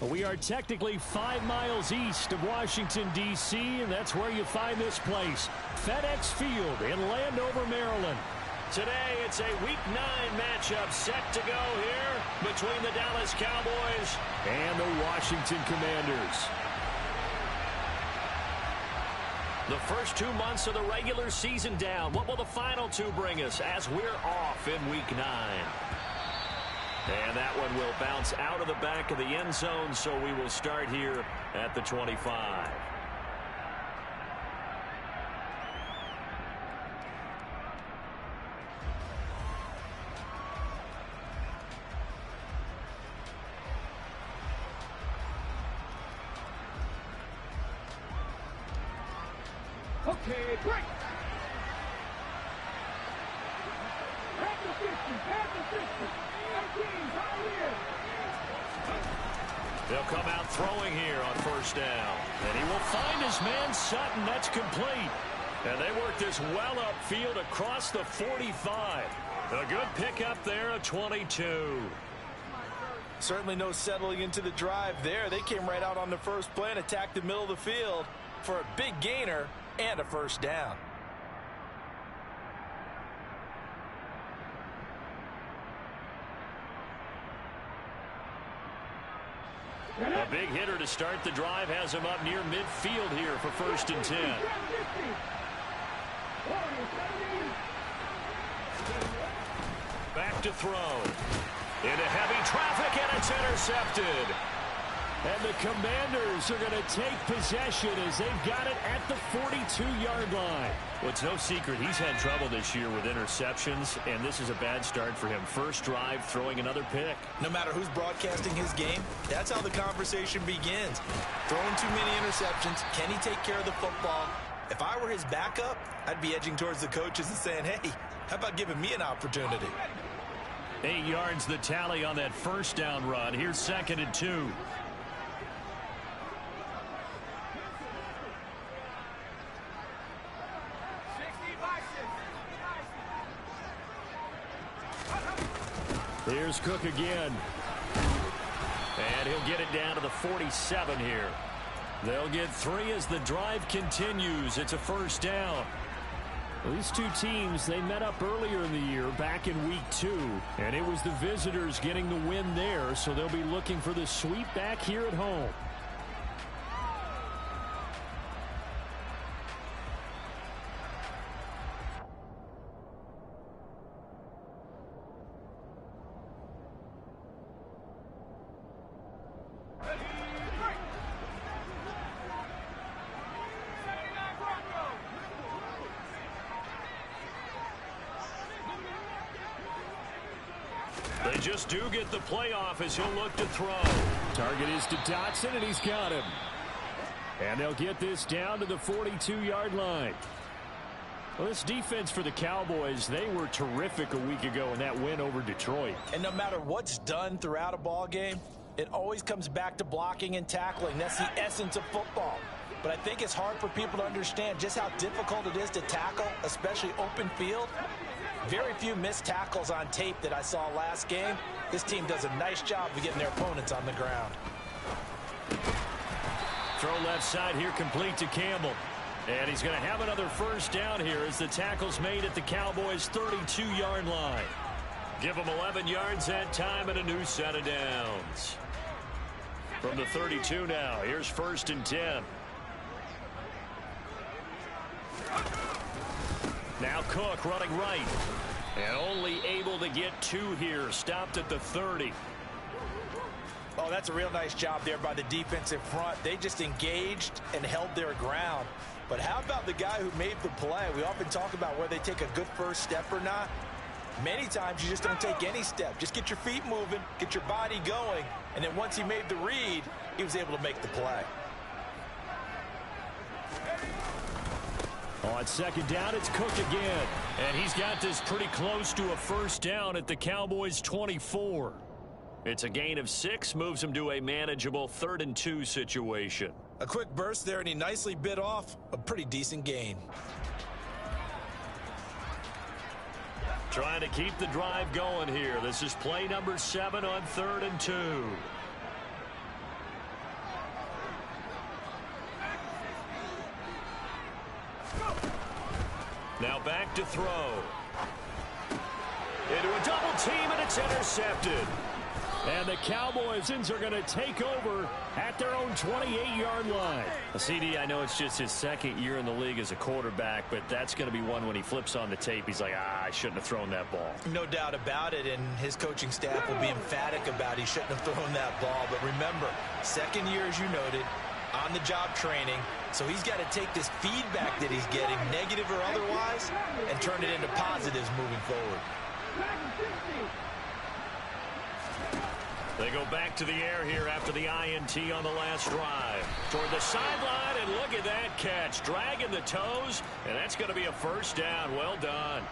We are technically 5 miles east of Washington, D.C., and that's where you find this place, FedEx Field in Landover, Maryland. Today, it's a Week 9 matchup set to go here between the Dallas Cowboys and the Washington Commanders. The first 2 months of the regular season down. What will the final 2 bring us as we're off in Week 9? And that one will bounce out of the back of the end zone, so we will start here at the 25. Okay, break. At the 50, They'll come out throwing here on first down. And he will find his man Sutton. That's complete. And they work this well upfield across the 45. A good pickup there, a 22. Certainly no settling into the drive there. They came right out on the first play and attacked the middle of the field for a big gainer and a first down. A big hitter to start the drive has him up near midfield here for 1st and 10. Back to throw. Into heavy traffic, and it's intercepted. And the Commanders are going to take possession as they've got it at the 42-yard line. Well, it's no secret he's had trouble this year with interceptions, and this is a bad start for him. First drive, throwing another pick. No matter who's broadcasting his game, that's how the conversation begins. Throwing too many interceptions, can he take care of the football? If I were his backup, I'd be edging towards the coaches and saying, hey, how about giving me an opportunity? 8 yards the tally on that first down run. Here's 2nd and 2. Here's Cook again. And he'll get it down to the 47 here. They'll get 3 as the drive continues. It's a first down. Well, these two teams, they met up earlier in the year back in Week 2. And it was the visitors getting the win there, so they'll be looking for the sweep back here at home. They just do get the playoff as he'll look to throw. Target is to Dotson, and he's got him. And they'll get this down to the 42-yard line. Well, this defense for the Cowboys, they were terrific a week ago in that win over Detroit. And no matter what's done throughout a ball game, it always comes back to blocking and tackling. That's the essence of football. But I think it's hard for people to understand just how difficult it is to tackle, especially open field. Very few missed tackles on tape that I saw last game. This team does a nice job of getting their opponents on the ground. Throw left side here, complete to Campbell. And he's going to have another first down here as the tackle's made at the Cowboys' 32-yard line. Give them 11 yards that time and a new set of downs. From the 32 now, here's 1st and 10. Now Cook running right. And only able to get 2 here. Stopped at the 30. Oh, that's a real nice job there by the defensive front. They just engaged and held their ground. But how about the guy who made the play? We often talk about whether they take a good first step or not. Many times you just don't take any step. Just get your feet moving, get your body going, and then once he made the read, he was able to make the play. On 2nd down, it's Cook again. And he's got this pretty close to a first down at the Cowboys' 24. It's a gain of 6, moves him to a manageable 3rd and 2 situation. A quick burst there, and he nicely bit off a pretty decent gain. Trying to keep the drive going here. This is play number 7 on 3rd and 2. Now back to throw. Into a double team, and it's intercepted. And the Cowboys are going to take over at their own 28-yard line. CD, I know it's just his second year in the league as a quarterback, but that's going to be one when he flips on the tape. He's like, I shouldn't have thrown that ball. No doubt about it, and his coaching staff will be emphatic about he shouldn't have thrown that ball. But remember, second year, as you noted, on-the-job training. So he's got to take this feedback that he's getting, negative or otherwise, and turn it into positives moving forward. They go back to the air here after the INT on the last drive. Toward the sideline, and look at that catch. Dragging the toes, and that's going to be a first down. Well done.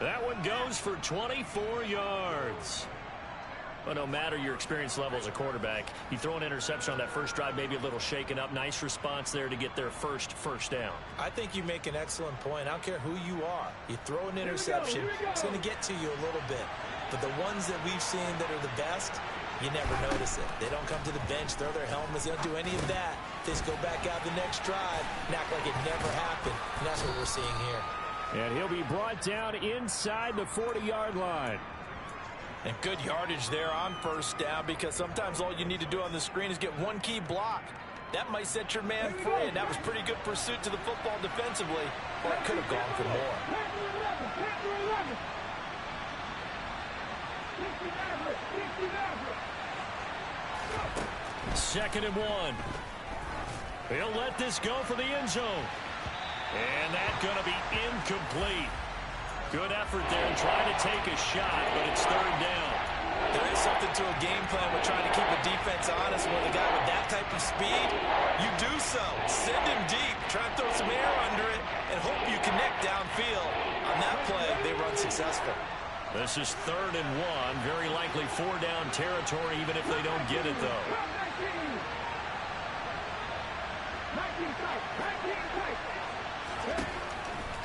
That one goes for 24 yards. But no matter your experience level as a quarterback, you throw an interception on that first drive, maybe a little shaken up. Nice response there to get their first down. I think you make an excellent point. I don't care who you are. You throw an interception, it's going to get to you a little bit. But the ones that we've seen that are the best, you never notice it. They don't come to the bench, throw their helmets. They don't do any of that. They just go back out the next drive and act like it never happened. And that's what we're seeing here. And he'll be brought down inside the 40-yard line. And good yardage there on first down, because sometimes all you need to do on the screen is get one key block. That might set your man free, and that was pretty good pursuit to the football defensively, or it could have gone for more. Second and 1. He'll let this go for the end zone. And that's going to be incomplete. Good effort there, trying to take a shot, but it's third down. There is something to a game plan with trying to keep a defense honest. When a guy with that type of speed, you do so. Send him deep, try to throw some air under it, and hope you connect downfield. On that play, they run successful. This is third and 1. Very likely 4-down territory, even if they don't get it, though.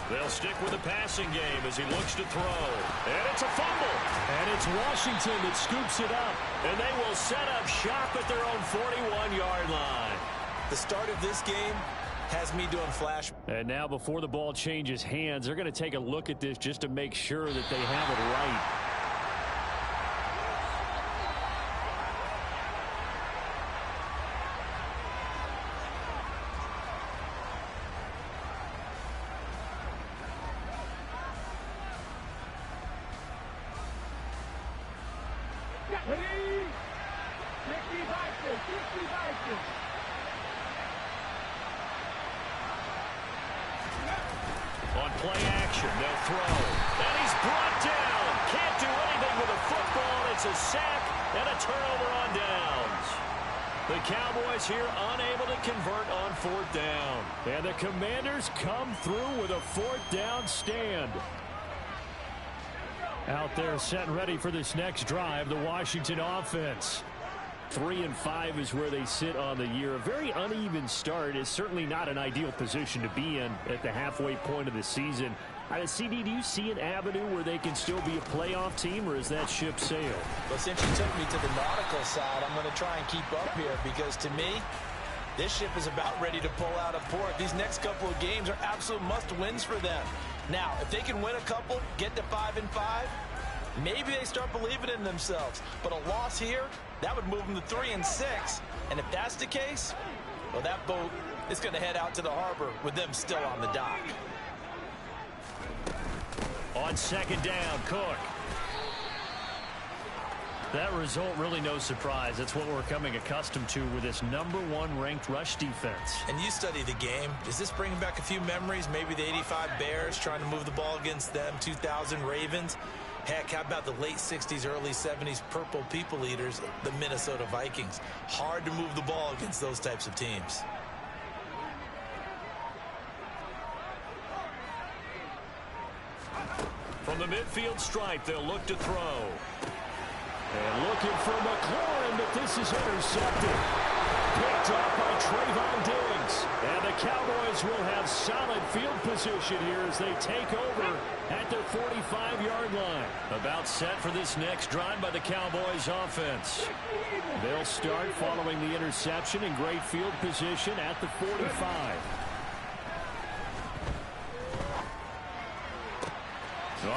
They'll stick with the passing game as he looks to throw. And it's a fumble. And it's Washington that scoops it up. And they will set up shop at their own 41-yard line. The start of this game has me doing flash. And now before the ball changes hands, they're going to take a look at this just to make sure that they have it right. On play action, they'll throw. And he's brought down. Can't do anything with a football. It's a sack and a turnover on downs. The Cowboys here unable to convert on fourth down. And the Commanders come through with a fourth down stand. Out there set and ready for this next drive, the Washington offense. 3-5 is where they sit on the year. A very uneven start is certainly not an ideal position to be in at the halfway point of the season. CD, do you see an avenue where they can still be a playoff team, or is that ship sailed? Well, since you took me to the nautical side, I'm going to try and keep up here, because to me, this ship is about ready to pull out of port. These next couple of games are absolute must-wins for them. Now, if they can win a couple, get to 5-5, maybe they start believing in themselves. But a loss here, that would move them to 3-6. And if that's the case, well, that boat is going to head out to the harbor with them still on the dock. On second down, Cook. That result, really no surprise. That's what we're coming accustomed to with this #1 ranked rush defense. And you study the game. Is this bringing back a few memories? Maybe the 85 Bears trying to move the ball against them, 2000 Ravens. Heck, how about the late 60s, early 70s Purple People Eaters, the Minnesota Vikings? Hard to move the ball against those types of teams. From the midfield stripe, they'll look to throw. And looking for McLaurin, but this is intercepted. Picked up by Trayvon Diggs. And the Cowboys will have solid field position here as they take over at their 45-yard line. About set for this next drive by the Cowboys offense. They'll start following the interception in great field position at the 45.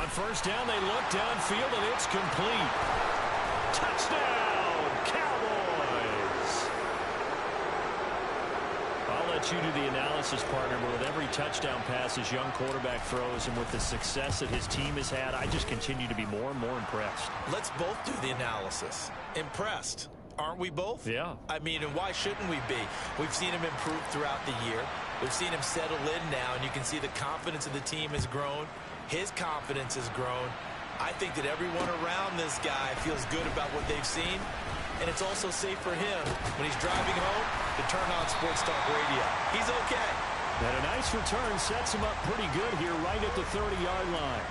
On first down, they look downfield, and it's complete. Touchdown, Cowboys! I'll let you do the analysis, partner, but with every touchdown pass his young quarterback throws and with the success that his team has had, I just continue to be more and more impressed. Let's both do the analysis. Impressed. Aren't we both? Yeah. I mean, and why shouldn't we be? We've seen him improve throughout the year. We've seen him settle in now, and you can see the confidence of the team has grown. His confidence has grown. I think that everyone around this guy feels good about what they've seen, and it's also safe for him when he's driving home to turn on Sports Talk Radio. He's okay. And a nice return sets him up pretty good here right at the 30-yard line.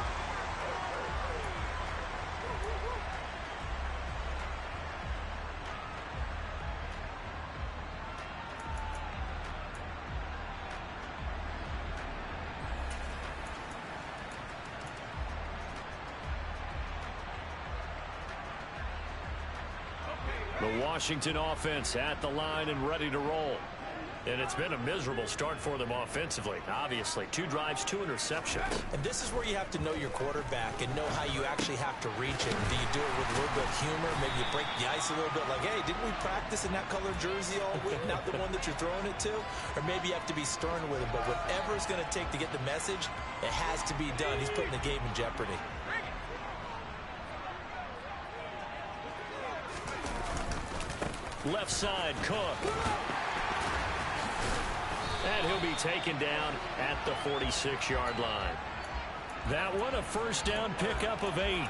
The Washington offense at the line and ready to roll. And it's been a miserable start for them offensively. Obviously, 2 drives, 2 interceptions. And this is where you have to know your quarterback and know how you actually have to reach him. Do you do it with a little bit of humor? Maybe you break the ice a little bit like, hey, didn't we practice in that color jersey all week, not the one that you're throwing it to? Or maybe you have to be stern with him. But whatever it's going to take to get the message, it has to be done. He's putting the game in jeopardy. Left side, Cook. And he'll be taken down at the 46-yard line. That one, a first down pickup of 8.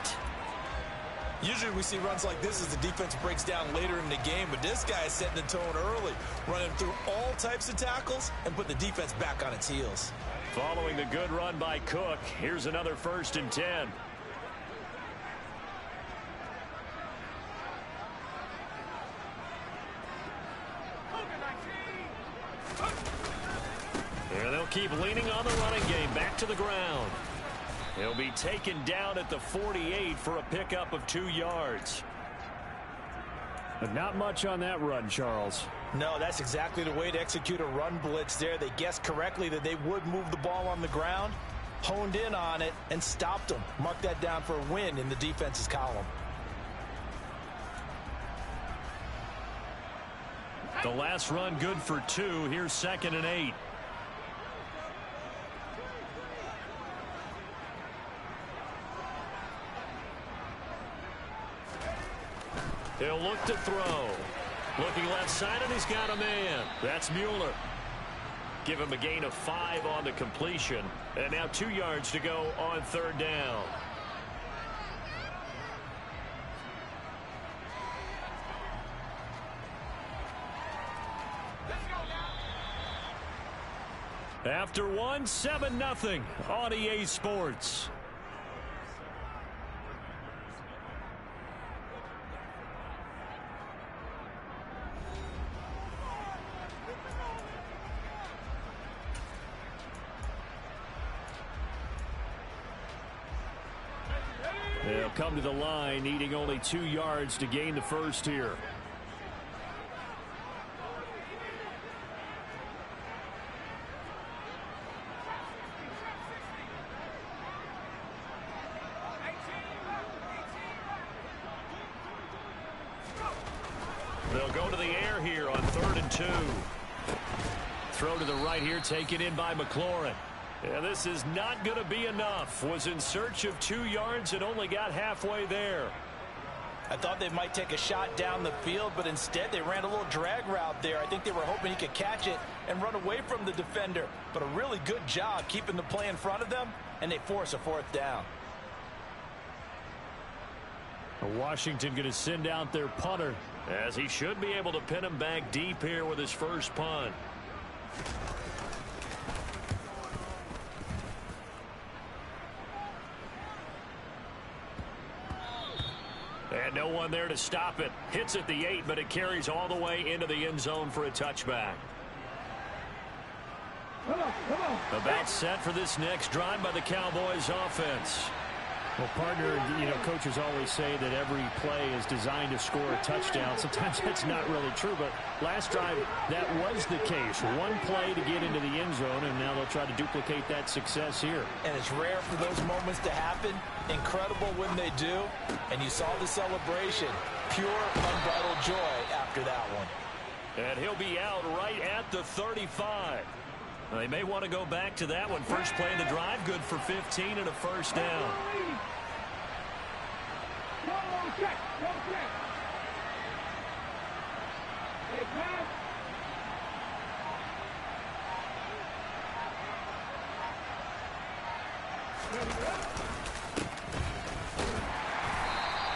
Usually we see runs like this as the defense breaks down later in the game, but this guy is setting the tone early, running through all types of tackles and put the defense back on its heels. Following the good run by Cook, here's another 1st and 10. And they'll keep leaning on the running game. Back to the ground. He'll be taken down at the 48 for a pickup of 2 yards. But not much on that run, Charles. No, that's exactly the way to execute a run blitz there. They guessed correctly that they would move the ball on the ground, honed in on it, and stopped them. Mark that down for a win in the defense's column. The last run good for 2. Here's 2nd and 8. He'll look to throw. Looking left side, and he's got a man. That's Mueller. Give him a gain of 5 on the completion. And now 2 yards to go on 3rd down. After 1, 7-0 on EA Sports. They'll come to the line, needing only 2 yards to gain the first here. They'll go to the air here on 3rd and 2. Throw to the right here, taken in by McLaurin. Yeah, this is not going to be enough. Was in search of 2 yards and only got halfway there. I thought they might take a shot down the field, but instead they ran a little drag route there. I think they were hoping he could catch it and run away from the defender. But a really good job keeping the play in front of them, and they force a 4th down. Washington going to send out their punter, as he should be able to pin him back deep here with his first punt. And no one there to stop it. Hits at the 8, but it carries all the way into the end zone for a touchback. About set for this next drive by the Cowboys offense. Well, partner, coaches always say that every play is designed to score a touchdown. Sometimes that's not really true, but last drive, that was the case. One play to get into the end zone, and now they'll try to duplicate that success here. And it's rare for those moments to happen. Incredible when they do. And you saw the celebration. Pure, unbridled joy after that one. And he'll be out right at the 35. They may want to go back to that one. First play of the drive, good for 15 and a first down.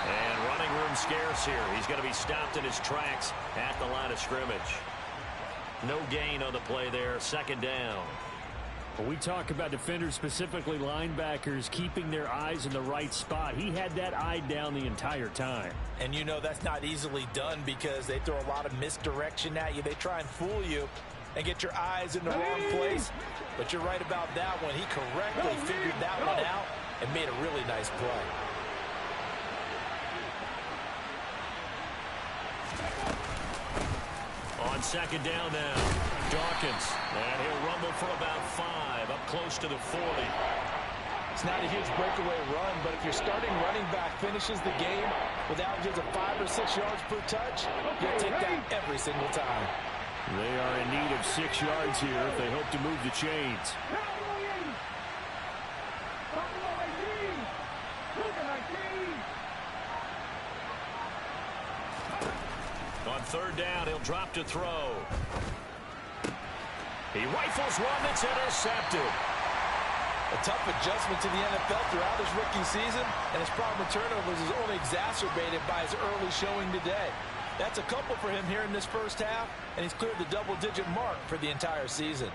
And running room scarce here. He's going to be stopped in his tracks at the line of scrimmage. No gain on the play there. Second down. Well, we talk about defenders, specifically linebackers, keeping their eyes in the right spot. He had that eye down the entire time. And you know that's not easily done because they throw a lot of misdirection at you. They try and fool you and get your eyes in the wrong place. But you're right about that one. He correctly figured that one out and made a really nice play. On second down now, Dawkins. And he'll rumble for about 5, up close to the 40. It's not a huge breakaway run, but if your starting running back finishes the game with averages of 5 or 6 yards per touch, you'll take that every single time. They are in need of 6 yards here if they hope to move the chains. On third down, he'll drop to throw. He rifles one that's intercepted. A tough adjustment to the NFL throughout his rookie season, and his problem with turnovers is only exacerbated by his early showing today. That's a couple for him here in this first half, and he's cleared the double-digit mark for the entire season.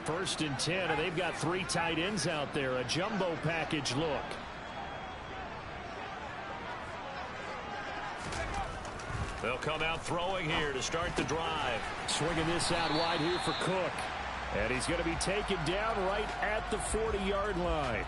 First and 10, and they've got 3 tight ends out there. A jumbo package look. They'll come out throwing here to start the drive. Swinging this out wide here for Cook. And he's going to be taken down right at the 40-yard line.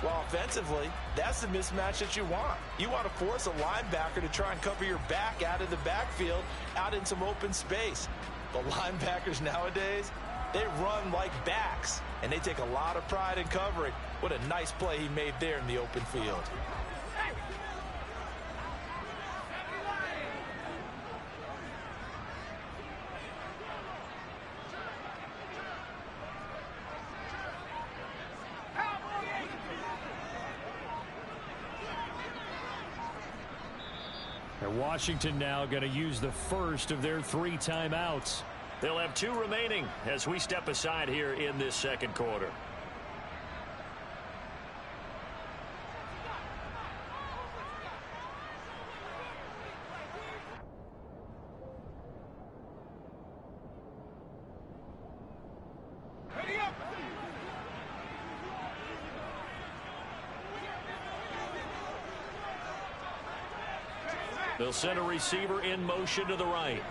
Well, offensively, that's the mismatch that you want. You want to force a linebacker to try and cover your back out of the backfield, out in some open space. The linebackers nowadays, they run like backs, and they take a lot of pride in covering. What a nice play he made there in the open field. Washington now going to use the first of their 3 timeouts. They'll have 2 remaining as we step aside here in this second quarter. They'll send a receiver in motion to the right.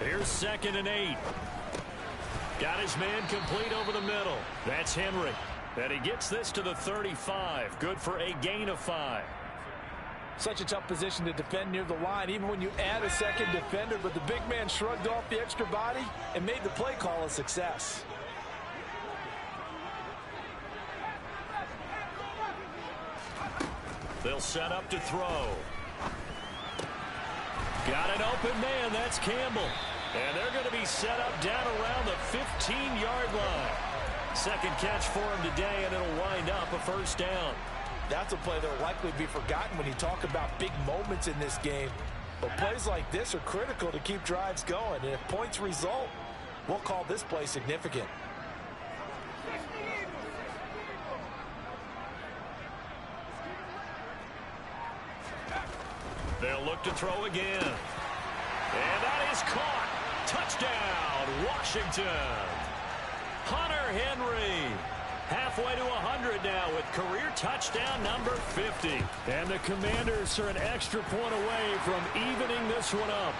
Here's 2nd and 8. Got his man complete over the middle. That's Henry. And he gets this to the 35. Good for a gain of 5. Such a tough position to defend near the line, even when you add a second defender, but the big man shrugged off the extra body and made the play call a success. They'll set up to throw. Got an open man, that's Campbell. And they're going to be set up down around the 15-yard line. Second catch for him today, and it'll wind up a first down. That's a play that will likely be forgotten when you talk about big moments in this game. But plays like this are critical to keep drives going. And if points result, we'll call this play significant. They'll look to throw again. And that is caught. Touchdown, Washington. Hunter Henry Halfway to 100 now with career touchdown number 50. And the Commanders are an extra point away from evening this one up.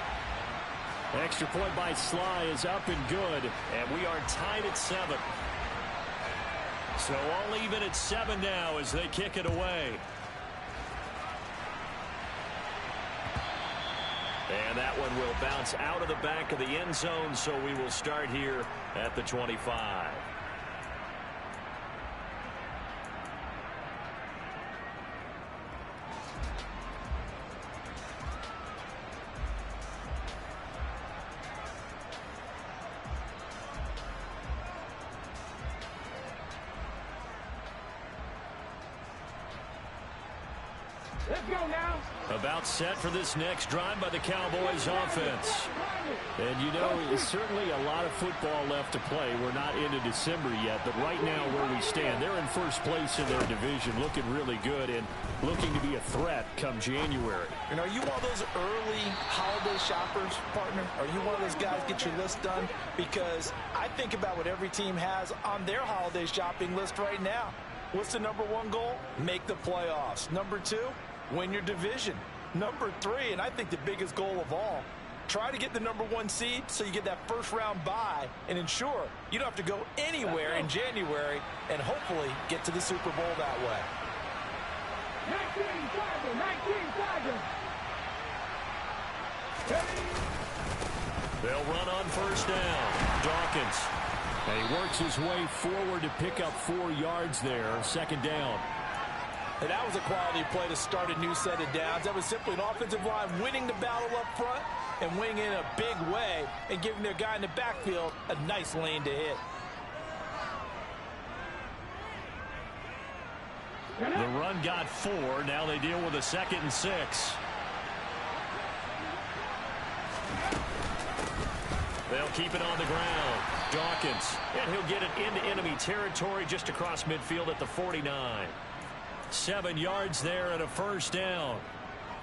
Extra point by Sly is up and good, and we are tied at 7. So all even at 7 now as they kick it away. And that one will bounce out of the back of the end zone, so we will start here at the 25. Let's go now. About set for this next drive by the Cowboys offense. And you know, it's certainly a lot of football left to play. We're not into December yet, but right now where we stand, they're in first place in their division, looking really good and looking to be a threat come January. And are you one of those early holiday shoppers, partner? Are you one of those guys get your list done? Because I think about what every team has on their holiday shopping list right now. What's the number 1 goal? Make the playoffs. Number 2, win your division. Number 3, and I think the biggest goal of all, try to get the number 1 seed so you get that first round bye and ensure you don't have to go anywhere in January and hopefully get to the Super Bowl that way. 19 Tigers. They'll run on first down. Dawkins. And he works his way forward to pick up 4 yards there. Second down. And that was a quality play to start a new set of downs. That was simply an offensive line winning the battle up front and winning in a big way and giving their guy in the backfield a nice lane to hit. The run got 4. Now they deal with a 2nd and 6. They'll keep it on the ground. Dawkins. And he'll get it into enemy territory just across midfield at the 49. 7 yards there and a first down.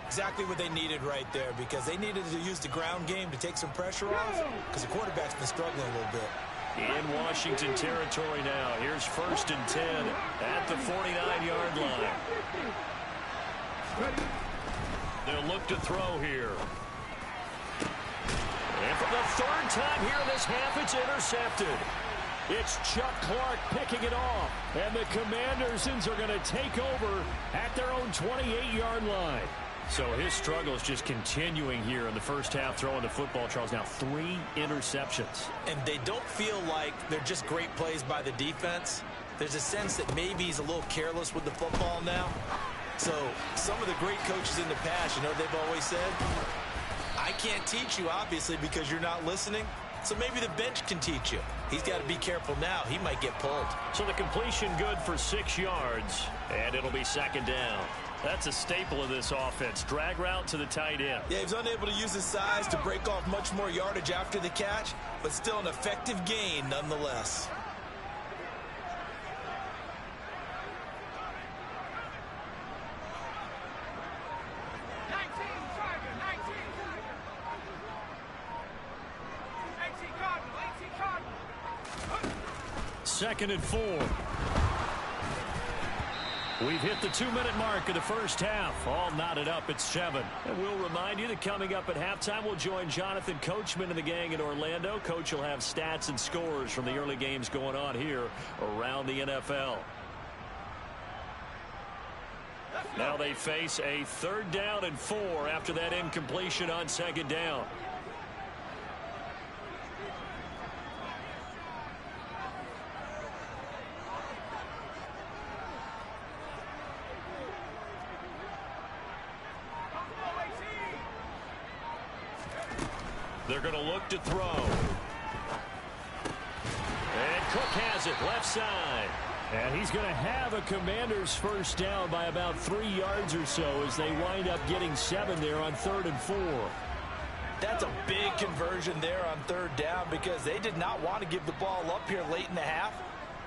Exactly what they needed right there, because they needed to use the ground game to take some pressure off because the quarterback's been struggling a little bit. In Washington territory now. Here's 1st and 10 at the 49-yard line. They'll look to throw here. And for the 3rd time here in this half, it's intercepted. It's Chuck Clark picking it off. And the Commanders are going to take over at their own 28-yard line. So his struggle is just continuing here in the first half, throwing the football. Charles, now 3 interceptions. And they don't feel like they're just great plays by the defense. There's a sense that maybe he's a little careless with the football now. So some of the great coaches in the past, you know what they've always said? I can't teach you, obviously, because you're not listening. So maybe the bench can teach you. He's got to be careful now. He might get pulled. So the completion good for 6 yards, and it'll be 2nd down. That's a staple of this offense. Drag route to the tight end. Yeah, he was unable to use his size to break off much more yardage after the catch, but still an effective gain nonetheless. Second and 4. We've hit the 2-minute mark of the first half. All knotted up at 7. And we'll remind you that coming up at halftime, we'll join Jonathan Coachman and the gang in Orlando. Coach will have stats and scores from the early games going on here around the NFL. Now they face a 3rd down and 4 after that incompletion on 2nd down. They're going to look to throw. And Cook has it left side. And he's going to have a Commanders first down by about 3 yards or so as they wind up getting 7 there on 3rd and 4. That's a big conversion there on 3rd down because they did not want to give the ball up here late in the half.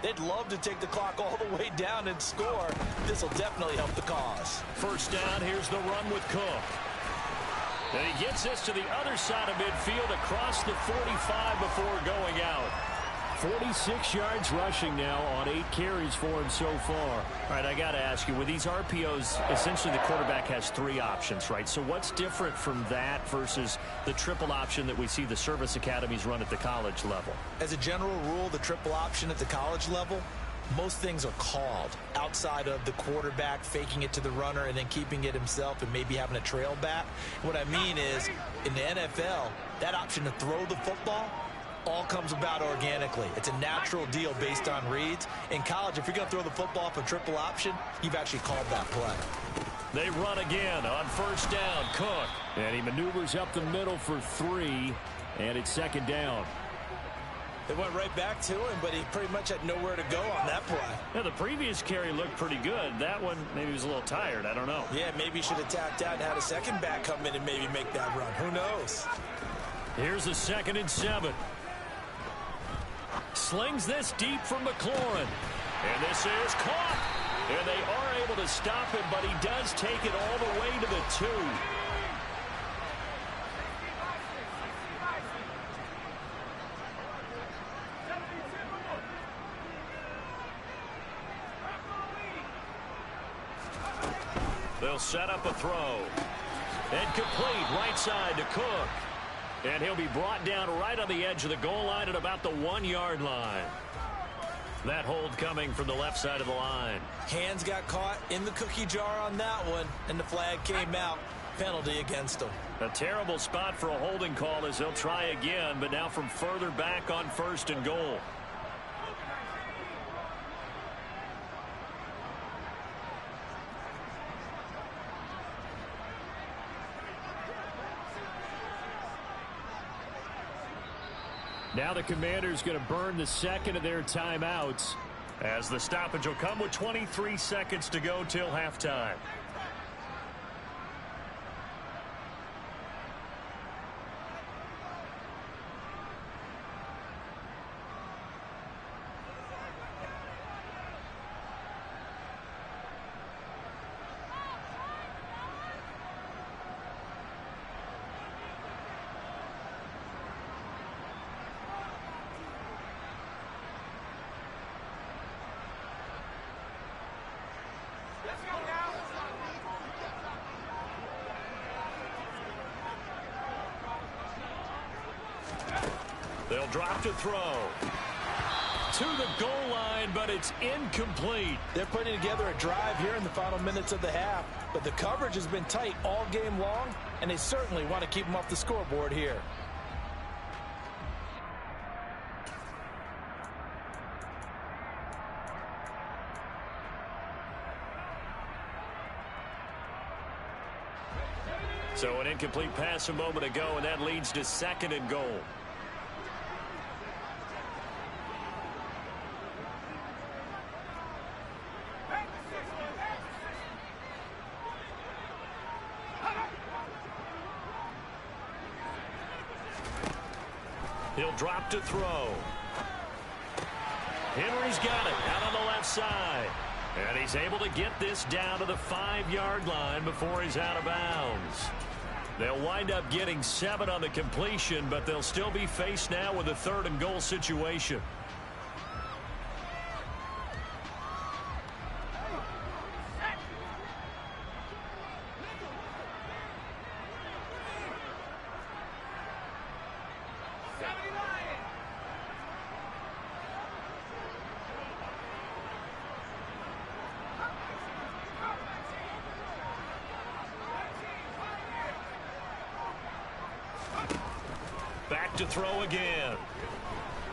They'd love to take the clock all the way down and score. This will definitely help the cause. First down, here's the run with Cook. And he gets this to the other side of midfield across the 45 before going out. 46 yards rushing now on 8 carries for him so far. All right, I got to ask you, with these RPOs, essentially the quarterback has 3 options, right? So what's different from that versus the triple option that we see the service academies run at the college level? As a general rule, the triple option at the college level, most things are called outside of the quarterback faking it to the runner and then keeping it himself and maybe having a trail back. What I mean is, in the NFL, that option to throw the football all comes about organically. It's a natural deal based on reads. In college, if you're going to throw the football off a triple option, you've actually called that play. They run again on first down. Cook. And he maneuvers up the middle for 3, and it's second down. They went right back to him, but he pretty much had nowhere to go on that play. Now, the previous carry looked pretty good. That one, maybe he was a little tired. I don't know. Yeah, maybe he should have tapped out and had a second back come in and maybe make that run. Who knows? Here's a 2nd and 7. Slings this deep from McLaurin. And this is caught. And they are able to stop him, but he does take it all the way to the 2. They'll set up a throw. And complete right side to Cook. And he'll be brought down right on the edge of the goal line at about the 1-yard line. That hold coming from the left side of the line. Hands got caught in the cookie jar on that one, and the flag came out. Penalty against him. A terrible spot for a holding call as they'll try again, but now from further back on 1st and goal. Now the Commanders going to burn the 2nd of their timeouts as the stoppage will come with 23 seconds to go till halftime. They'll drop to throw. To the goal line, but it's incomplete. They're putting together a drive here in the final minutes of the half, but the coverage has been tight all game long, and they certainly want to keep them off the scoreboard here. So an incomplete pass a moment ago, and that leads to 2nd and goal. He'll drop to throw. Henry's got it out on the left side. And he's able to get this down to the 5-yard line before he's out of bounds. They'll wind up getting 7 on the completion, but they'll still be faced now with a 3rd and goal situation. Back to throw again.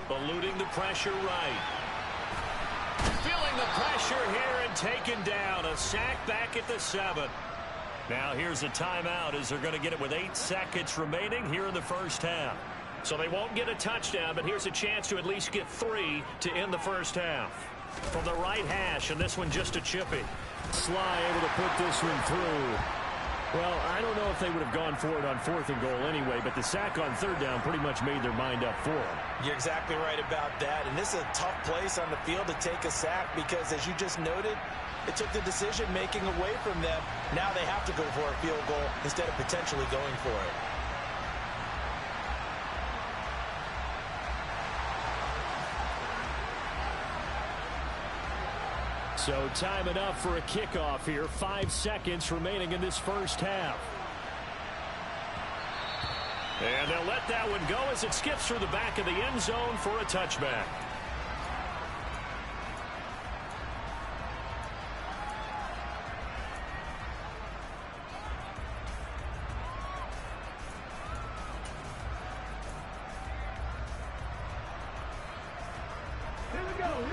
Eluding the pressure right. Feeling the pressure here and taken down. A sack back at the 7. Now here's a timeout as they're going to get it with 8 seconds remaining here in the first half. So they won't get a touchdown, but here's a chance to at least get 3 to end the first half. From the right hash, and this one just a chippy. Sly able to put this one through. Well, I don't know if they would have gone for it on 4th and goal anyway, but the sack on 3rd down pretty much made their mind up for them. You're exactly right about that, and this is a tough place on the field to take a sack because, as you just noted, it took the decision-making away from them. Now they have to go for a field goal instead of potentially going for it. So time enough for a kickoff here. 5 seconds remaining in this first half. And they'll let that one go as it skips through the back of the end zone for a touchback.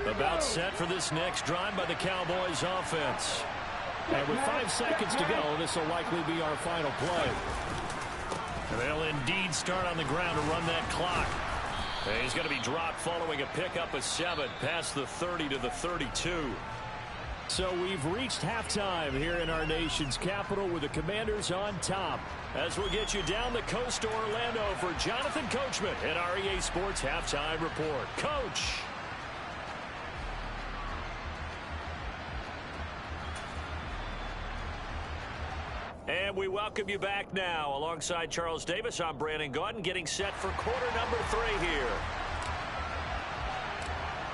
About set for this next drive by the Cowboys offense. And with 5 seconds to go, this will likely be our final play. And they'll indeed start on the ground to run that clock. And he's going to be dropped following a pickup of 7 past the 30 to the 32. So we've reached halftime here in our nation's capital with the Commanders on top. As we'll get you down the coast to Orlando for Jonathan Coachman at our EA Sports Halftime Report. Coach. And we welcome you back now. Alongside Charles Davis, I'm Brandon Gaudin, getting set for quarter number 3 here.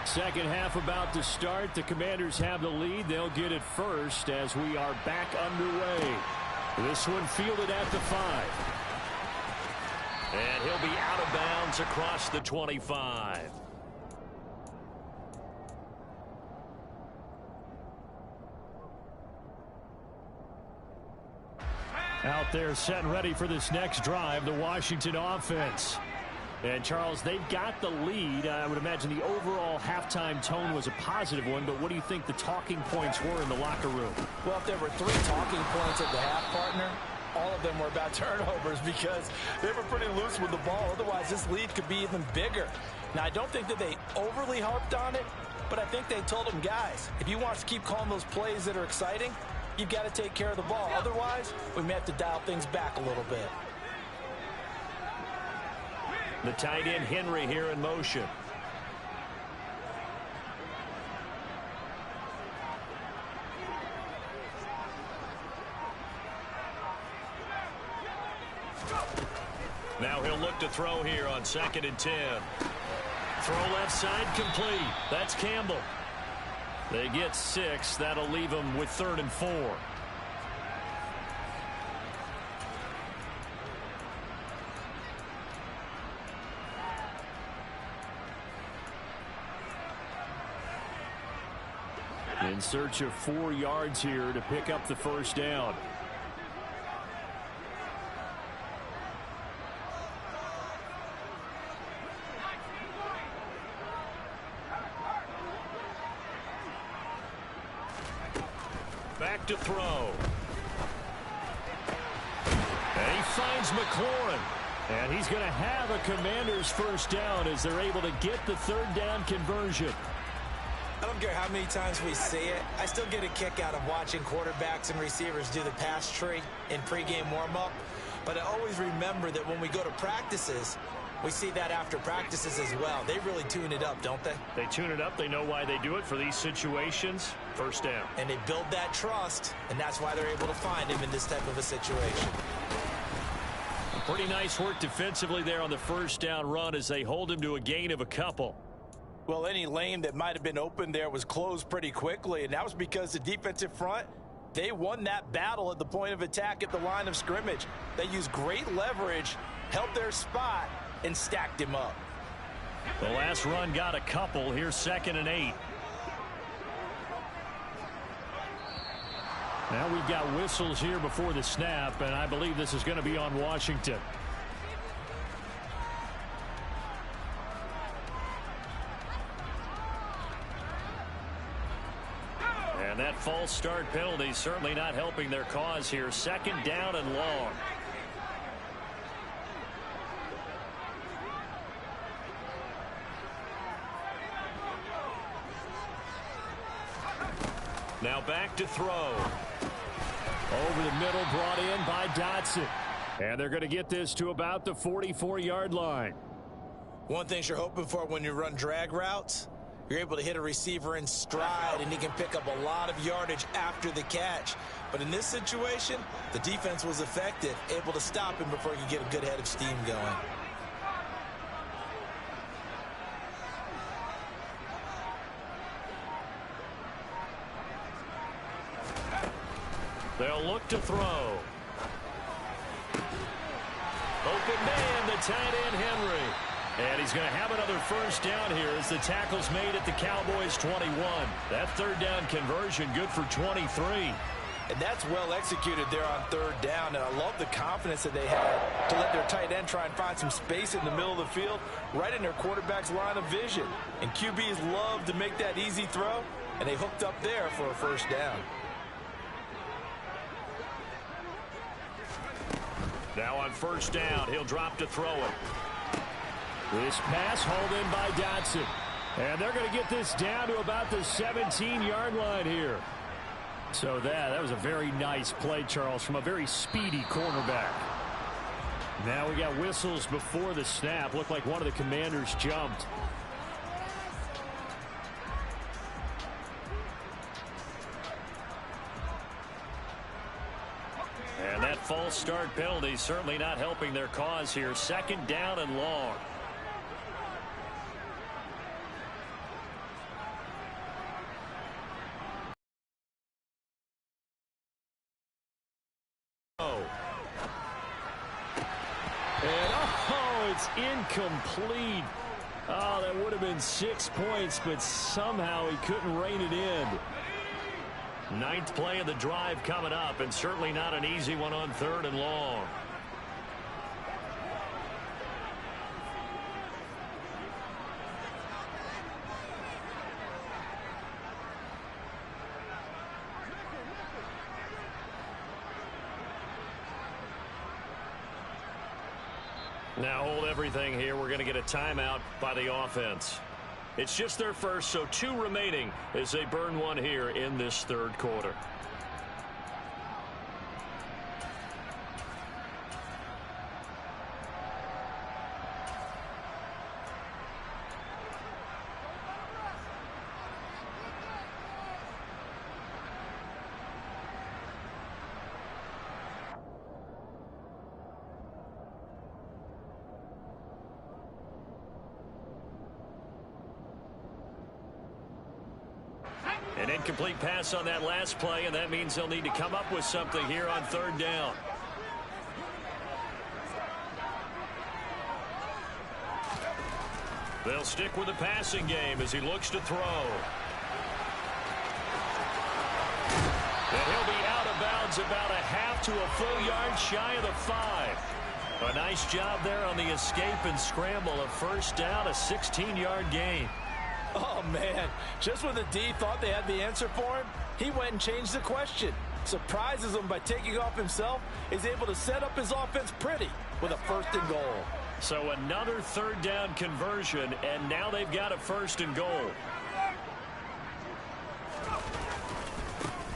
Second half about to start. The Commanders have the lead. They'll get it first as we are back underway. This one fielded at the 5. And he'll be out of bounds across the 25. Out there set and ready for this next drive, the Washington offense. And, Charles, they've got the lead. I would imagine the overall halftime tone was a positive one, but what do you think the talking points were in the locker room? Well, if there were 3 talking points at the half, partner, all of them were about turnovers because they were pretty loose with the ball. Otherwise, this lead could be even bigger. Now, I don't think that they overly harped on it, but I think they told them, guys, if you want to keep calling those plays that are exciting, you've got to take care of the ball. Otherwise, we may have to dial things back a little bit. The tight end Henry here in motion. Now he'll look to throw here on 2nd and 10. Throw left side complete. That's Campbell. They get 6. That'll leave them with 3rd and 4. In search of 4 yards here to pick up the first down. Back to throw. And he finds McLaurin. And he's going to have a Commander's first down as they're able to get the 3rd down conversion. I don't care how many times we see it. I still get a kick out of watching quarterbacks and receivers do the pass tree in pregame warm-up. But I always remember that when we go to practices, we see that after practices as well. They really tune it up, don't they? They tune it up. They know why they do it for these situations. First down. And they build that trust, and that's why they're able to find him in this type of a situation. Pretty nice work defensively there on the first down run as they hold him to a gain of a couple. Well, any lane that might have been open there was closed pretty quickly, and that was because the defensive front, they won that battle at the point of attack at the line of scrimmage. They used great leverage, held their spot, and stacked him up. The last run got a couple. Here's 2nd and 8. Now we've got whistles here before the snap, and I believe this is going to be on Washington. And that false start penalty certainly not helping their cause here. 2nd down and long. Now back to throw. Over the middle, brought in by Dotson. And they're going to get this to about the 44-yard line. One thing you're hoping for when you run drag routes, you're able to hit a receiver in stride, and he can pick up a lot of yardage after the catch. But in this situation, the defense was effective, able to stop him before he could get a good head of steam going. They'll look to throw. Open man, the tight end, Henry. And he's going to have another first down here as the tackle's made at the Cowboys' 21. That third down conversion good for 23. And that's well executed there on third down. And I love the confidence that they had to let their tight end try and find some space in the middle of the field, right in their quarterback's line of vision. And QBs love to make that easy throw, and they hooked up there for a first down. Now on first down, he'll drop to throw it. This pass hauled in by Dotson. And they're going to get this down to about the 17-yard line here. So that was a very nice play, Charles, from a very speedy cornerback. Now we got whistles before the snap. Looked like one of the Commanders jumped. And that false start penalty certainly not helping their cause here. Second down and long. It's incomplete. Oh, that would have been 6 points, but somehow he couldn't rein it in. Ninth play of the drive coming up, and certainly not an easy one on third and long. Now hold everything here. We're going to get a timeout by the offense. It's just their first, so 2 remaining as they burn one here in this third quarter. An incomplete pass on that last play, and that means they'll need to come up with something here on third down. They'll stick with the passing game as he looks to throw. And he'll be out of bounds about a half to a full yard shy of the 5. A nice job there on the escape and scramble. A first down, a 16-yard gain. Oh, man. Just when the D thought they had the answer for him, he went and changed the question. Surprises him by taking off himself, is able to set up his offense pretty with a first and goal. So another third down conversion, and now they've got a first and goal.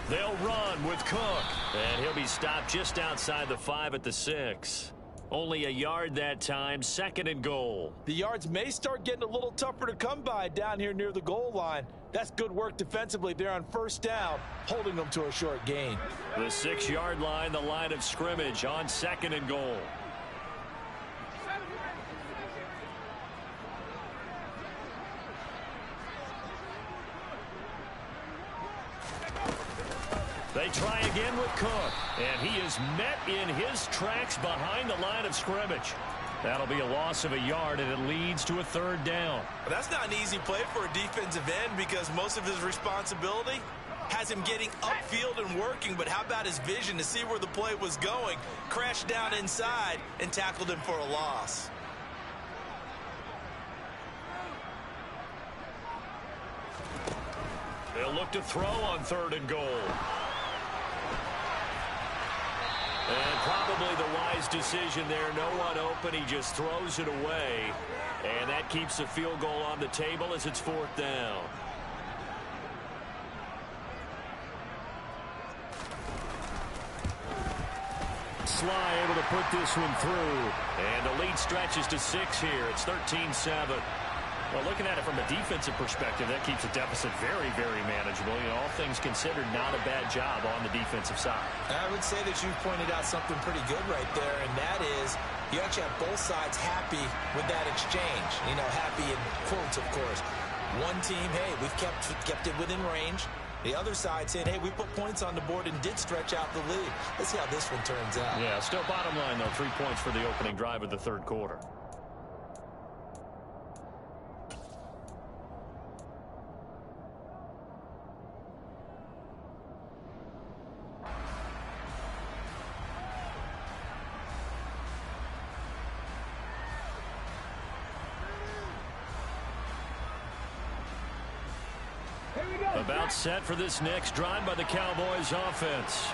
They'll run with Cook, and he'll be stopped just outside the 5 at the 6. Only a yard that time, second and goal. The yards may start getting a little tougher to come by down here near the goal line. That's good work defensively there on first down, holding them to a short gain. The 6-yard line, the line of scrimmage on second and goal. They try again with Cook, and he is met in his tracks behind the line of scrimmage. That'll be a loss of a yard, and it leads to a third down. Well, that's not an easy play for a defensive end because most of his responsibility has him getting upfield and working, but how about his vision to see where the play was going, crashed down inside, and tackled him for a loss. They'll look to throw on third and goal. And probably the wise decision there. No one open. He just throws it away. And that keeps the field goal on the table as it's fourth down. Sly able to put this one through. And the lead stretches to 6 here. It's 13-7. Well, looking at it from a defensive perspective, that keeps the deficit very, very manageable. You know, all things considered, not a bad job on the defensive side. I would say that you've pointed out something pretty good right there, and that is you actually have both sides happy with that exchange. You know, happy in quotes, of course. One team, hey, we've kept it within range. The other side saying, hey, we put points on the board and did stretch out the lead. Let's see how this one turns out. Yeah, still bottom line, though, 3 points for the opening drive of the third quarter. About set for this next drive by the Cowboys offense.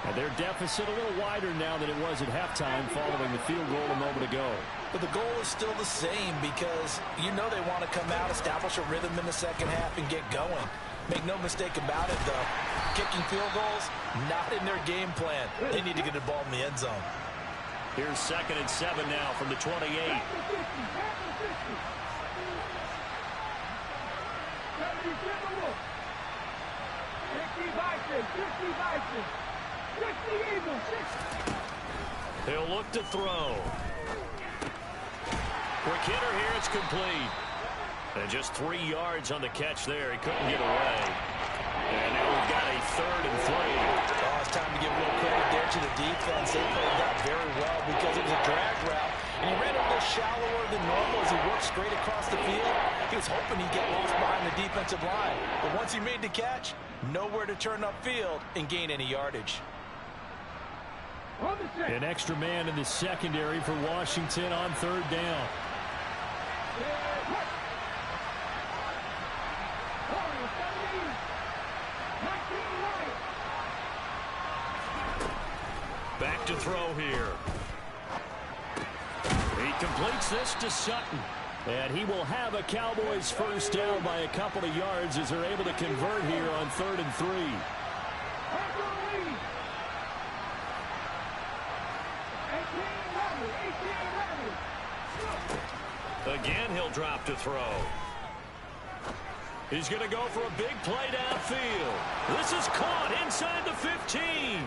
And their deficit a little wider now than it was at halftime following the field goal a moment ago. But the goal is still the same because you know they want to come out, establish a rhythm in the second half, and get going. Make no mistake about it, though. Kicking field goals, not in their game plan. They need to get the ball in the end zone. Here's 2nd and 7 now from the 28. He'll look to throw. Quick hitter here, it's complete. And just 3 yards on the catch there. He couldn't get away. And now we've got a 3rd and 3. Oh, it's time to give a little credit there to the defense. They played that very well because it was a drag route. And he ran a little shallower than normal as he worked straight across the field. He was hoping he'd get lost behind the defensive line. But once he made the catch, nowhere to turn upfield and gain any yardage. An extra man in the secondary for Washington on 3rd down. Back to throw here. He completes this to Sutton. And he will have a Cowboys first down by a couple of yards as they're able to convert here on 3rd and 3. Again, he'll drop to throw. He's going to go for a big play downfield. This is caught inside the 15.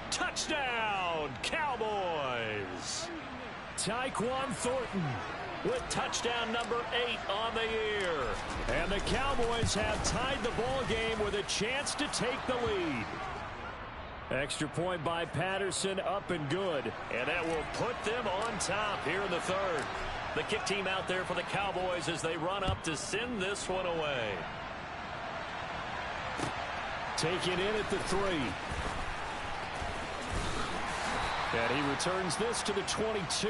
Touchdown, Cowboys. Tyquan Thornton with touchdown number 8 on the year. And the Cowboys have tied the ball game with a chance to take the lead. Extra point by Patterson, up and good. And that will put them on top here in the 3rd. The kick team out there for the Cowboys as they run up to send this one away. Taken in at the 3. And he returns this to the 22.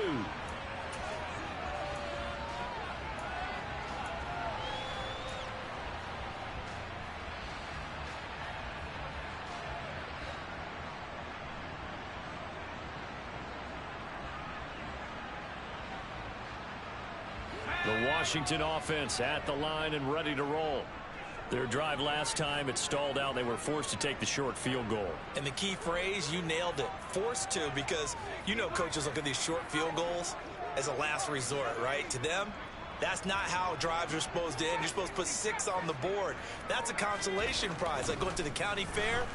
The Washington offense at the line and ready to roll. Their drive last time, it stalled out. They were forced to take the short field goal. And the key phrase, you nailed it. Forced to, because you know coaches look at these short field goals as a last resort, right? To them, that's not how drives are supposed to end. You're supposed to put 6 on the board. That's a consolation prize. Like going to the county fair,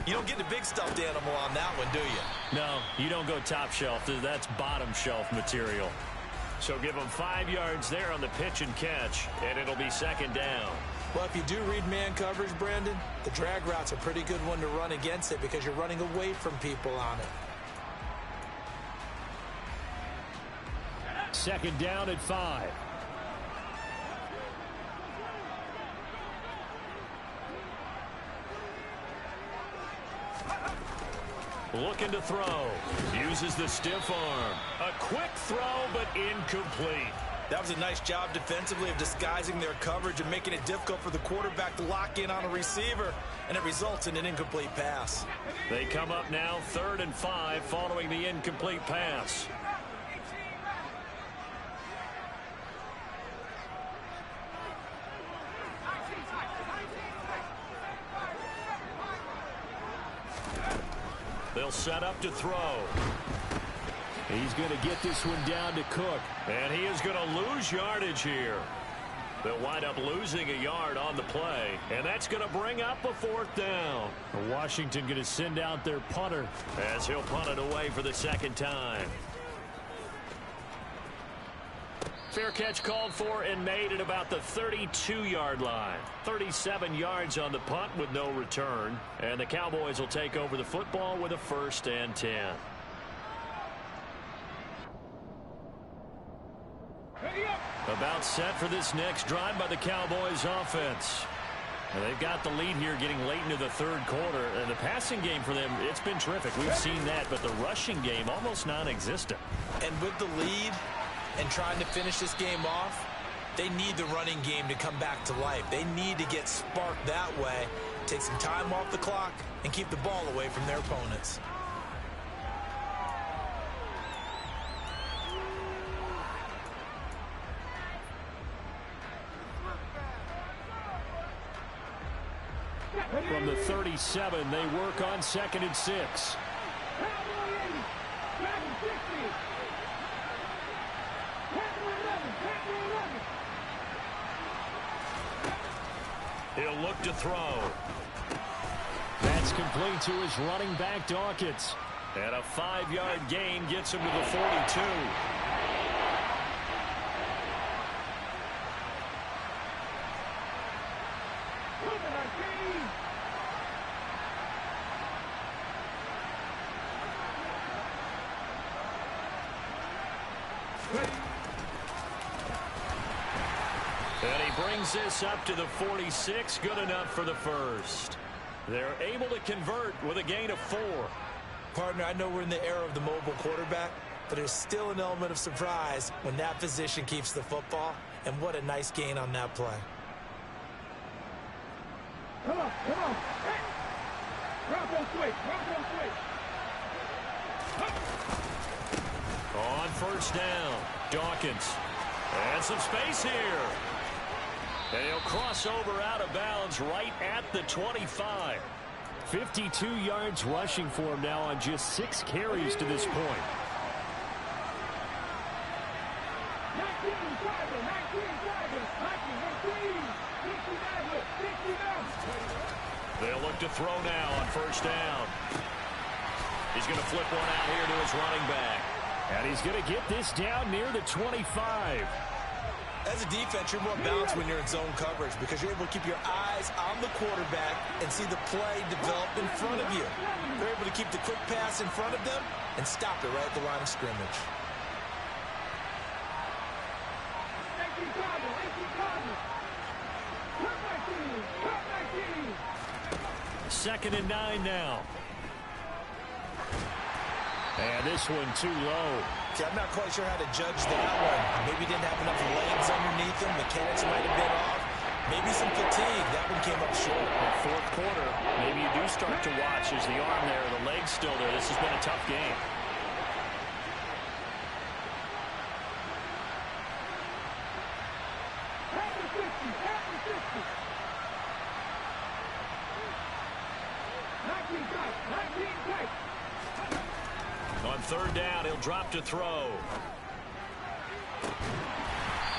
you don't get the big stuffed animal on that one, do you? No, you don't go top shelf. That's bottom shelf material. So give them 5 yards there on the pitch and catch, and it'll be 2nd down. Well, if you do read man coverage, Brandon, the drag route's a pretty good one to run against it because you're running away from people on it. 2nd down at 5. Looking to throw. Uses the stiff arm. A quick throw, but incomplete. That was a nice job defensively of disguising their coverage and making it difficult for the quarterback to lock in on a receiver, and it results in an incomplete pass. They come up now 3rd and 5 following the incomplete pass. They'll set up to throw. He's going to get this one down to Cook. And he is going to lose yardage here. They'll wind up losing a yard on the play. And that's going to bring up a 4th down. Washington going to send out their punter as he'll punt it away for the 2nd time. Fair catch called for and made at about the 32-yard line. 37 yards on the punt with no return. And the Cowboys will take over the football with a 1st and 10. About set for this next drive by the Cowboys offense. And they've got the lead here getting late into the 3rd quarter. And the passing game for them, it's been terrific. We've seen that, but the rushing game almost non-existent. And with the lead and trying to finish this game off, they need the running game to come back to life. They need to get sparked that way, take some time off the clock, and keep the ball away from their opponents. From the 37, they work on 2nd and 6. He'll look to throw. That's complete to his running back, Dawkins. And a 5-yard gain gets him to the 42. And he brings this up to the 46. Good enough for the 1st. They're able to convert with a gain of 4. Partner, I know we're in the era of the mobile quarterback, but there's still an element of surprise when that position keeps the football. And what a nice gain on that play. Come on, come on. Hey. Drop on switch, drop on switch. On 1st down, Dawkins. And some space here. And he'll cross over out of bounds right at the 25. 52 yards rushing for him now on just 6 carries to this point. 19 Tigers, 19 Tigers, 19, They'll look to throw now on 1st down. He's going to flip one out here to his running back. And he's going to get this down near the 25. As a defense, you're more balanced when you're in zone coverage because you're able to keep your eyes on the quarterback and see the play develop in front of you. They're able to keep the quick pass in front of them and stop it right at the line of scrimmage. 18 Tigers, 18 Tigers. Cut 19, cut 19. 2nd and 9 now. And this one too low. See, I'm not quite sure how to judge that one. Maybe didn't have enough legs underneath him. Mechanics might have been off. Maybe some fatigue. That one came up short. In 4th quarter, maybe you do start to watch as the arm there, the leg's still there. This has been a tough game. On 3rd down, he'll drop to throw.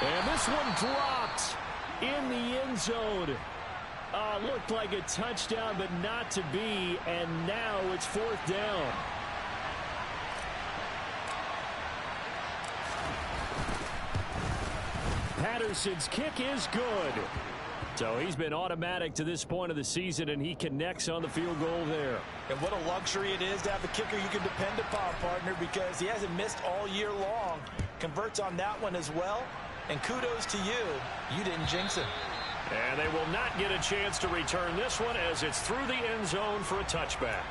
And this one dropped in the end zone. Looked like a touchdown, but not to be. And now it's 4th down. Patterson's kick is good. So he's been automatic to this point of the season, and he connects on the field goal there. And what a luxury it is to have a kicker you can depend upon, partner, because he hasn't missed all year long. Converts on that one as well. And kudos to you. You didn't jinx him. And they will not get a chance to return this one as it's through the end zone for a touchback.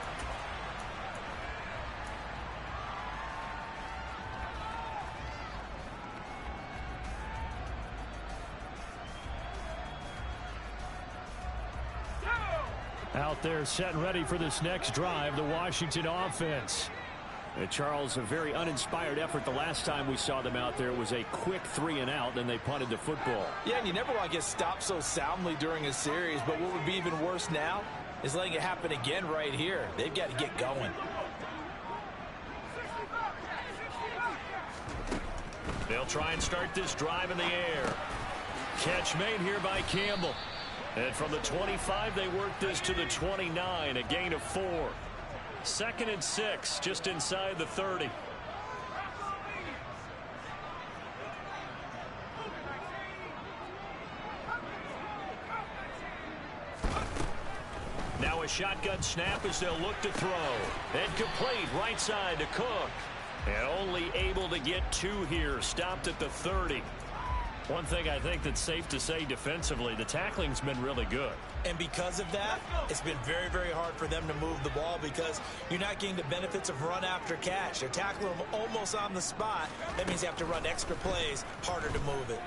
Out there set and ready for this next drive, the Washington offense. Charles, a very uninspired effort the last time we saw them out there. It was a quick 3 and out, then they punted the football. Yeah, and you never want to get stopped so soundly during a series, but what would be even worse now is letting it happen again right here. They've got to get going. They'll try and start this drive in the air. Catch made here by Campbell. And from the 25, they work this to the 29, a gain of 4. 2nd and 6, just inside the 30. a shotgun snap as they'll look to throw. And complete right side to Cook. And only able to get 2 here. Stopped at the 30. One thing I think that's safe to say defensively, the tackling's been really good. And because of that, it's been very, very hard for them to move the ball because you're not getting the benefits of run after catch. They're tackling them almost on the spot. That means you have to run extra plays, harder to move it.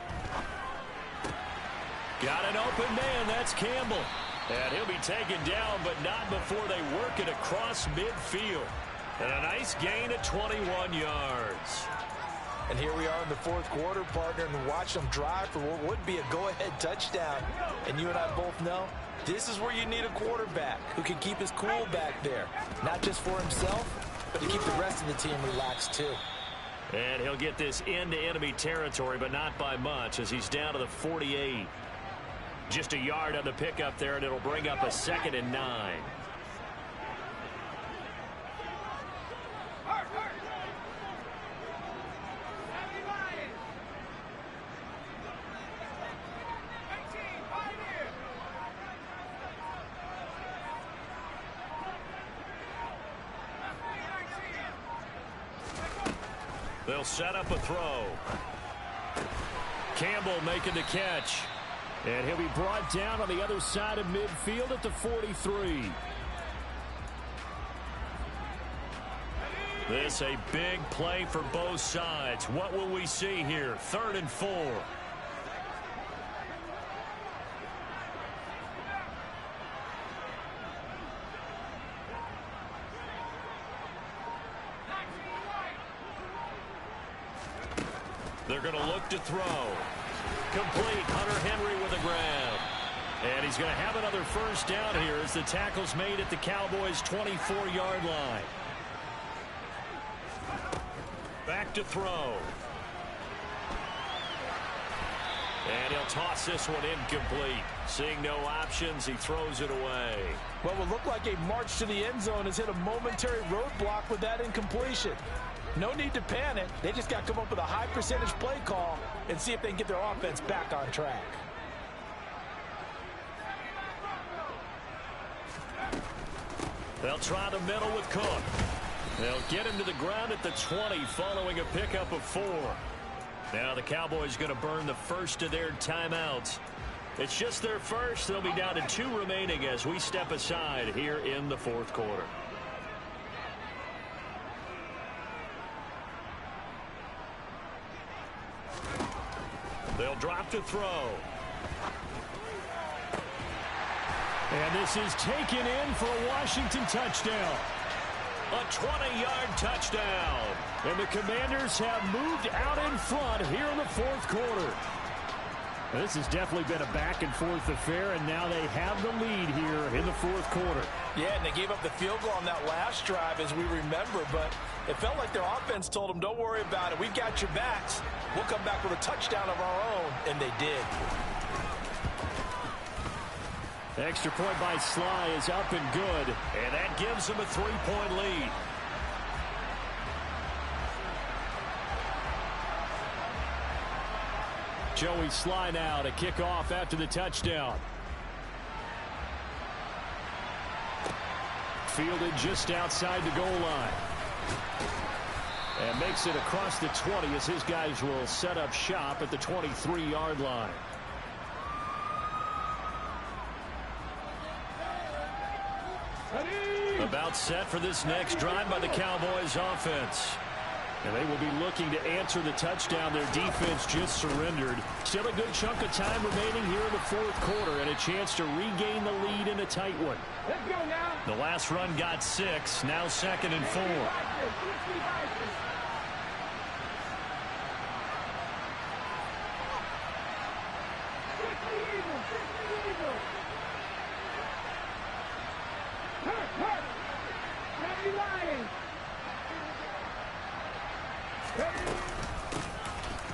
Got an open man. That's Campbell. And he'll be taken down, but not before they work it across midfield. And a nice gain of 21 yards. And here we are in the fourth quarter, partner, and watch them drive for what would be a go-ahead touchdown. And you and I both know this is where you need a quarterback who can keep his cool back there. Not just for himself, but to keep the rest of the team relaxed too. And he'll get this into enemy territory, but not by much as he's down to the 48. Just a yard on the pickup there, and it'll bring up a 2nd and 9. They'll set up a throw. Campbell making the catch. And he'll be brought down on the other side of midfield at the 43. This a big play for both sides. What will we see here? 3rd and 4. They're going to look to throw. Complete. Hunter Henry with a grab. And he's going to have another first down here as the tackle's made at the Cowboys' 24-yard line. Back to throw. And he'll toss this one incomplete. Seeing no options, he throws it away. What will look like a march to the end zone has hit a momentary roadblock with that incompletion. No need to panic. They just got to come up with a high percentage play call and see if they can get their offense back on track. They'll try the middle with Cook. They'll get him to the ground at the 20 following a pickup of 4. Now the Cowboys going to burn the first of their timeouts. It's just their first. They'll be down to 2 remaining as we step aside here in the fourth quarter. They'll drop to throw. And this is taken in for a Washington touchdown. A 20-yard touchdown. And the Commanders have moved out in front here in the fourth quarter. This has definitely been a back-and-forth affair, and now they have the lead here in the fourth quarter. Yeah, and they gave up the field goal on that last drive, as we remember, but it felt like their offense told them, don't worry about it. We've got your backs. We'll come back with a touchdown of our own, and they did. Extra point by Sly is up and good, and that gives them a 3-point lead. Joey Sly now to kick off after the touchdown. Fielded just outside the goal line. And makes it across the 20 as his guys will set up shop at the 23-yard line. About set for this next drive by the Cowboys offense. And they will be looking to answer the touchdown their defense just surrendered. Still a good chunk of time remaining here in the fourth quarter and a chance to regain the lead in a tight one. Let's go now. The last run got 6, now 2nd and 4.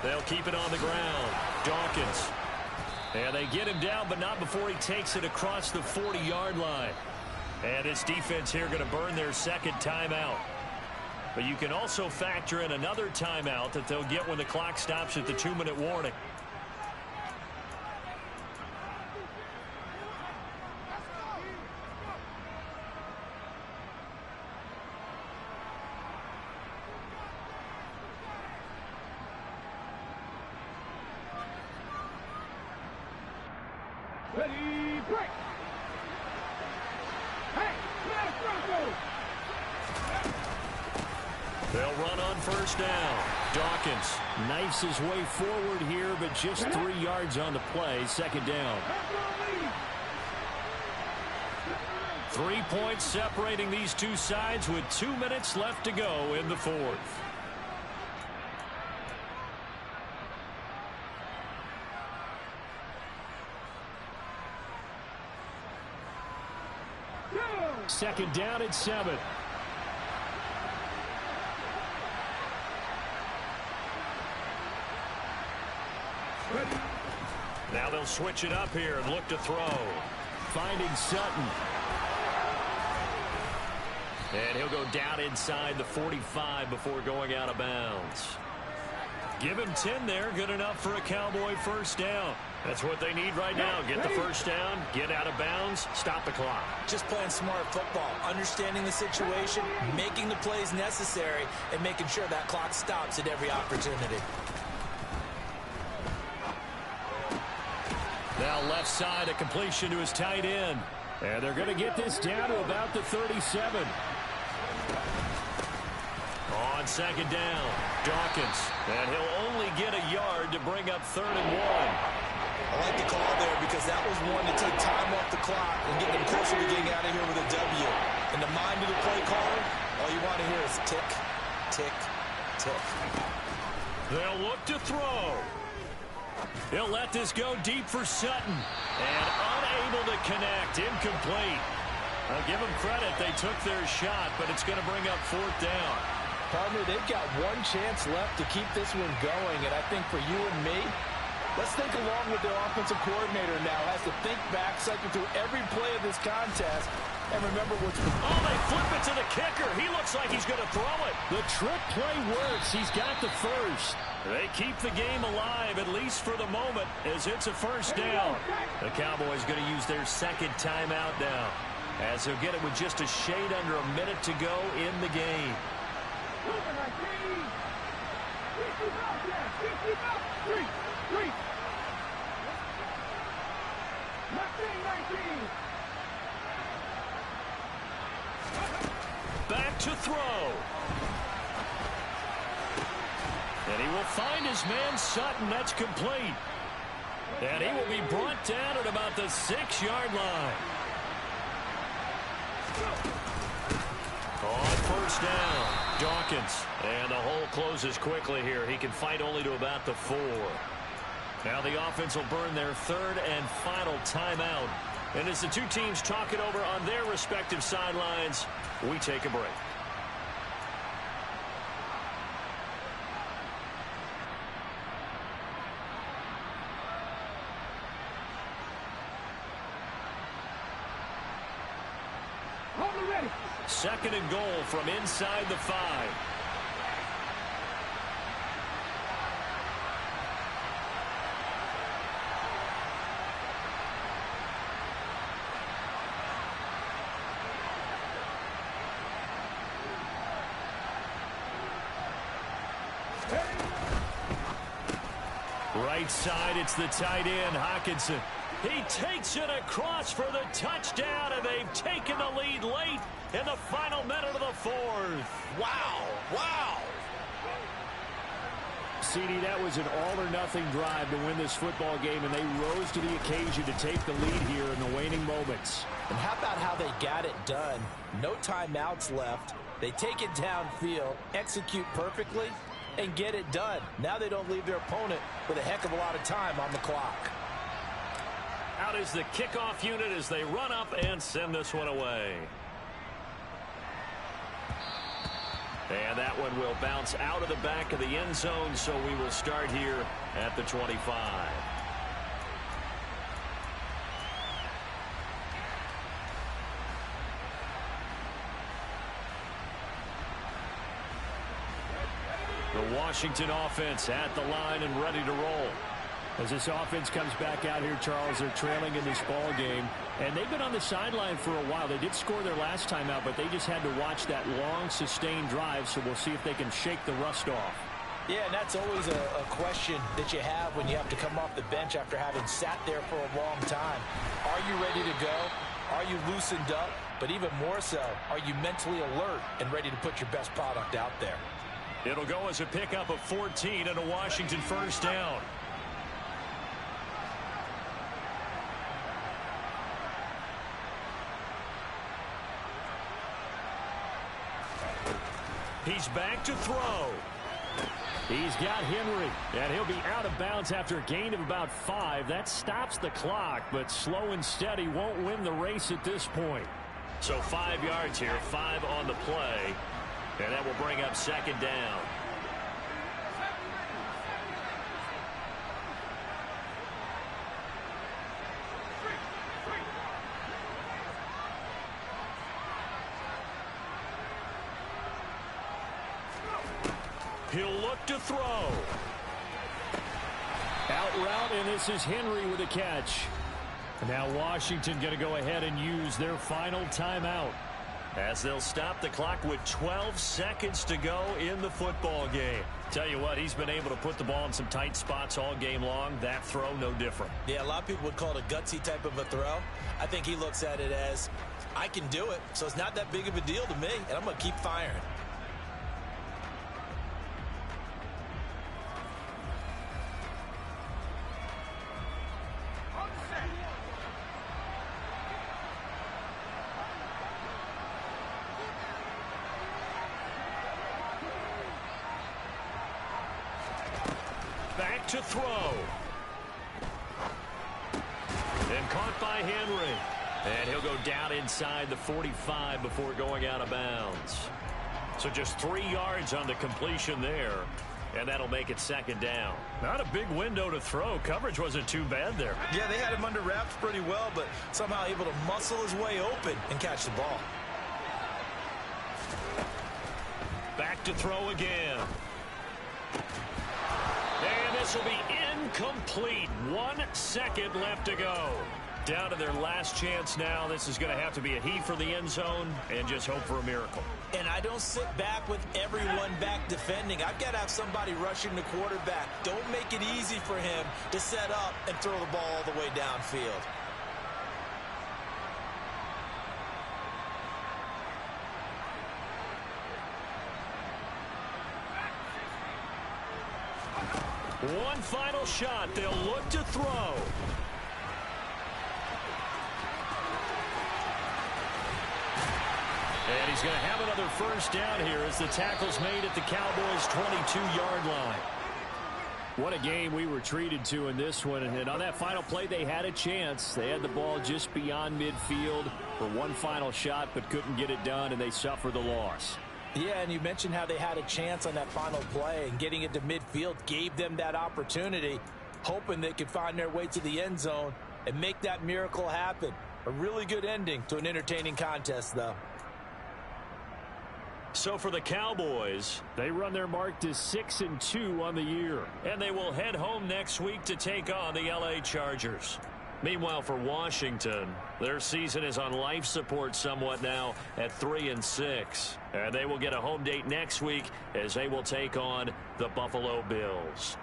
They'll keep it on the ground. Dawkins. And they get him down, but not before he takes it across the 40-yard line. And this defense here going to burn their second timeout. But you can also factor in another timeout that they'll get when the clock stops at the 2-minute warning. Ready, break. Hey, let's Broncos. They'll run on first down. Dawkins knifes his way forward here, but just 3 yards on the play. Second down. 3 points separating these two sides with 2 minutes left to go in the fourth. Second down at 7. Now they'll switch it up here and look to throw. Finding Sutton. And he'll go down inside the 45 before going out of bounds. Give him 10 there. Good enough for a Cowboy first down. That's what they need right now. Get the first down, get out of bounds, stop the clock. Just playing smart football, understanding the situation, making the plays necessary, and making sure that clock stops at every opportunity. Now left side, a completion to his tight end. And they're going to get this down to about the 37. On second down, Dawkins. And he'll only get a yard to bring up 3rd and 1. I like the call there because that was one to take time off the clock and get them closer to getting out of here with a W. In the mind of the play caller, all you want to hear is tick, tick, tick. They'll look to throw. He'll let this go deep for Sutton. And unable to connect. Incomplete. I'll give them credit. They took their shot, but it's going to bring up 4th down. Partner, they've got one chance left to keep this one going. And I think for you and me, let's think along with their offensive coordinator now. Has to think back, cycle through every play of this contest, and remember what's... Oh, they flip it to the kicker. He looks like he's going to throw it. The trick play works. He's got the first. They keep the game alive, at least for the moment, as it's a first down. The Cowboys going to use their second timeout now, as he'll get it with just a shade under a minute to go in the game. Back to throw. And he will find his man Sutton. That's complete. And he will be brought down at about the 6-yard line. On first down, Dawkins. And the hole closes quickly here. He can fight only to about the 4. Now the offense will burn their 3rd and final timeout. And as the two teams talk it over on their respective sidelines, we take a break. Second and goal from inside the 5. Right side, it's the tight end, Hockenson. He takes it across for the touchdown, and they've taken the lead late in the final minute of the 4th. Wow, wow. CD, that was an all-or-nothing drive to win this football game, and they rose to the occasion to take the lead here in the waning moments. And how about how they got it done? No timeouts left. They take it downfield, execute perfectly, and get it done. Now they don't leave their opponent with a heck of a lot of time on the clock. Out is the kickoff unit as they run up and send this one away. And that one will bounce out of the back of the end zone, so we will start here at the 25. The Washington offense at the line and ready to roll. As this offense comes back out here, Charles, they're trailing in this ball game. And they've been on the sideline for a while. They did score their last time out, but they just had to watch that long, sustained drive, so we'll see if they can shake the rust off. Yeah, and that's always a question that you have when you have to come off the bench after having sat there for a long time. Are you ready to go? Are you loosened up? But even more so, are you mentally alert and ready to put your best product out there? It'll go as a pickup of 14 and a Washington first down. He's back to throw. He's got Henry, and he'll be out of bounds after a gain of about 5. That stops the clock, but slow and steady won't win the race at this point. So 5 yards here, 5 on the play, and that will bring up second down. He'll look to throw. Out route, and this is Henry with a catch. Now Washington going to go ahead and use their final timeout as they'll stop the clock with 12 seconds to go in the football game. Tell you what, he's been able to put the ball in some tight spots all game long. That throw, no different. Yeah, a lot of people would call it a gutsy type of a throw. I think he looks at it as, I can do it, so it's not that big of a deal to me, and I'm going to keep firing. Back to throw. And caught by Henry. And he'll go down inside the 45 before going out of bounds. So just 3 yards on the completion there. And that'll make it second down. Not a big window to throw. Coverage wasn't too bad there. Yeah, they had him under wraps pretty well, but somehow able to muscle his way open and catch the ball. Back to throw again. And this will be incomplete. 1 second left to go. Down to their last chance now. This is going to have to be a heave for the end zone and just hope for a miracle. And I don't sit back with everyone back defending. I've got to have somebody rushing the quarterback. Don't make it easy for him to set up and throw the ball all the way downfield. One final shot. They'll look to throw. And he's going to have another first down here as the tackle's made at the Cowboys' 22-yard line. What a game we were treated to in this one. And on that final play, they had a chance. They had the ball just beyond midfield for one final shot, but couldn't get it done, and they suffer the loss. Yeah, and you mentioned how they had a chance on that final play, and getting it to midfield gave them that opportunity, hoping they could find their way to the end zone and make that miracle happen. A really good ending to an entertaining contest, though. So for the Cowboys, they run their mark to 6-2 on the year, and they will head home next week to take on the LA Chargers. Meanwhile, for Washington, their season is on life support somewhat now at 3-6. And they will get a home date next week as they will take on the Buffalo Bills.